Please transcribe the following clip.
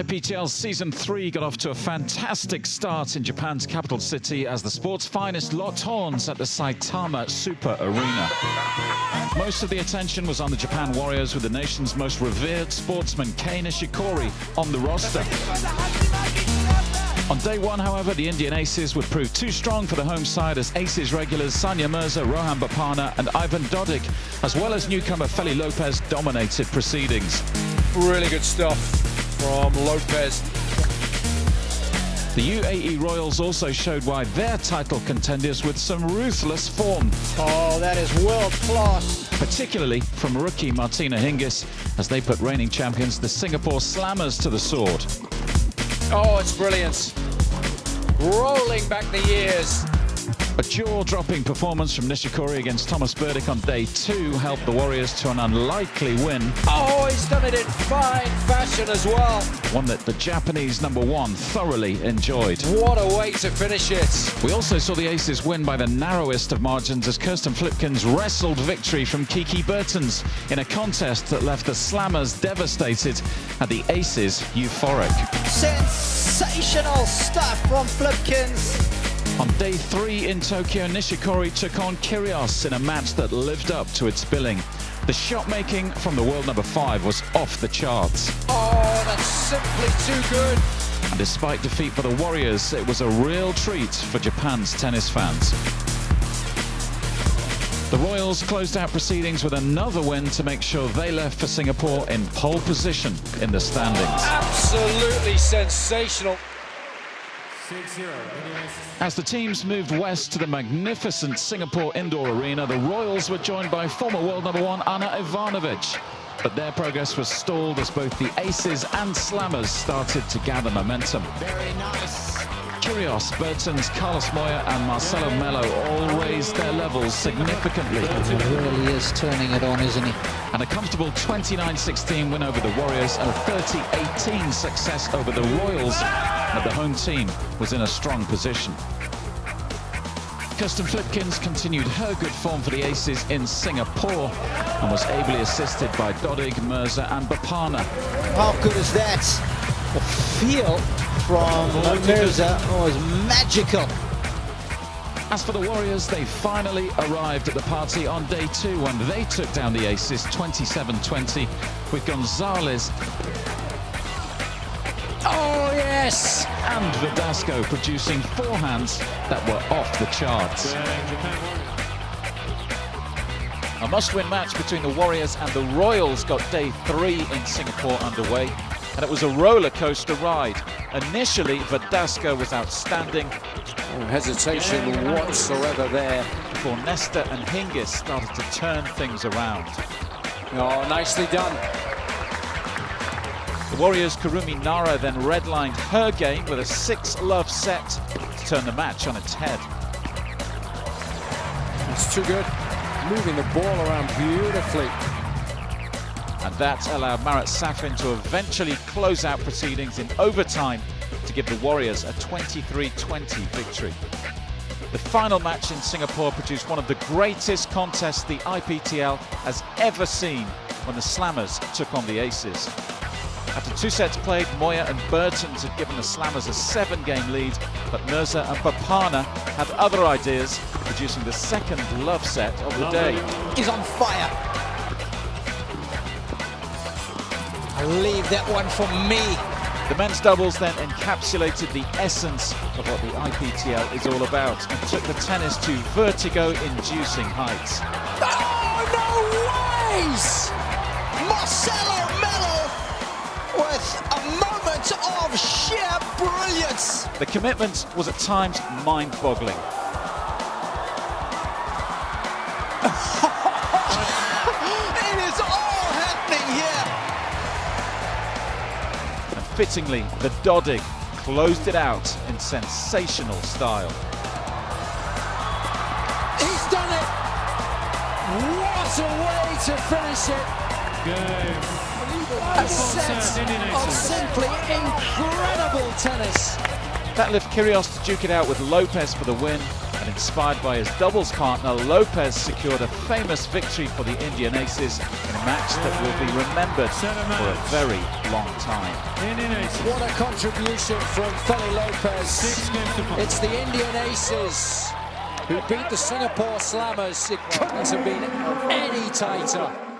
IPTL Season 3 got off to a fantastic start in Japan's capital city as the sport's finest locked horns at the Saitama Super Arena. Most of the attention was on the Japan Warriors, with the nation's most revered sportsman Kei Nishikori on the roster. On day one, however, the Indian Aces would prove too strong for the home side as Aces regulars Sanya Mirza, Rohan Bopana and Ivan Dodig, as well as newcomer Feli Lopez, dominated proceedings. Really good stuff from Lopez. The UAE Royals also showed why they're title contenders with some ruthless form. Oh, that is world class. Particularly from rookie Martina Hingis, as they put reigning champions the Singapore Slammers to the sword. Oh, it's brilliant. Rolling back the years. A jaw-dropping performance from Nishikori against Thomas Burdick on day two helped the Warriors to an unlikely win. Oh, he's done it in fine fashion as well. One that the Japanese #1 thoroughly enjoyed. What a way to finish it. We also saw the Aces win by the narrowest of margins as Kirsten Flipkens wrestled victory from Kiki Bertens in a contest that left the Slammers devastated and the Aces euphoric. Sensational stuff from Flipkens. On day 3 in Tokyo, Nishikori took on Kyrgios in a match that lived up to its billing. The shot-making from the world #5 was off the charts. Oh, that's simply too good. And despite defeat for the Warriors, it was a real treat for Japan's tennis fans. The Royals closed out proceedings with another win to make sure they left for Singapore in pole position in the standings. Absolutely sensational. As the teams moved west to the magnificent Singapore Indoor Arena, the Royals were joined by former world #1 Ana Ivanovic. But their progress was stalled as both the Aces and Slammers started to gather momentum. Very nice. Kyrgios, Bertens, Carlos Moya and Marcelo Melo all raised their levels significantly. He really is turning it on, isn't he? And a comfortable 29-16 win over the Warriors and a 30-18 success over the Royals, but the home team was in a strong position. Kirsten Flipkens continued her good form for the Aces in Singapore and was ably assisted by Dodig, Mirza and Bopana. How good is that? The feel from Mirza was magical. As for the Warriors, they finally arrived at the party on day 2 when they took down the Aces 27-20 with Gonzalez. Oh, yes! And Verdasco producing forehands that were off the charts. A must-win match between the Warriors and the Royals got day 3 in Singapore underway, and it was a roller coaster ride. Initially, Verdasco was outstanding. No hesitation whatsoever there. Before Nesta and Hingis started to turn things around. Oh, nicely done. The Warriors' Kurumi Nara then redlined her game with a 6-love set to turn the match on its head. It's too good. Moving the ball around beautifully. And that allowed Marat Safin to eventually close out proceedings in overtime to give the Warriors a 23-20 victory. The final match in Singapore produced one of the greatest contests the IPTL has ever seen when the Slammers took on the Aces. After 2 sets played, Moya and Bertens had given the Slammers a 7-game lead, but Mirza and Bopana had other ideas, producing the second love set of the day. He's on fire. I leave that one for me. The men's doubles then encapsulated the essence of what the IPTL is all about and took the tennis to vertigo-inducing heights. Oh, no ways! Marcelo Melo with a moment of sheer brilliance. The commitment was at times mind-boggling. It is all happening here. And fittingly, the Dodig closed it out in sensational style. He's done it! What a way to finish it! A set of simply incredible tennis. That left Kyrgios to duke it out with Lopez for the win, And inspired by his doubles partner, Lopez secured a famous victory for the Indian Aces in a match that will be remembered for a very long time. What a contribution from Feli Lopez. It's the Indian Aces who beat the Singapore Slammers. It couldn't have been any tighter.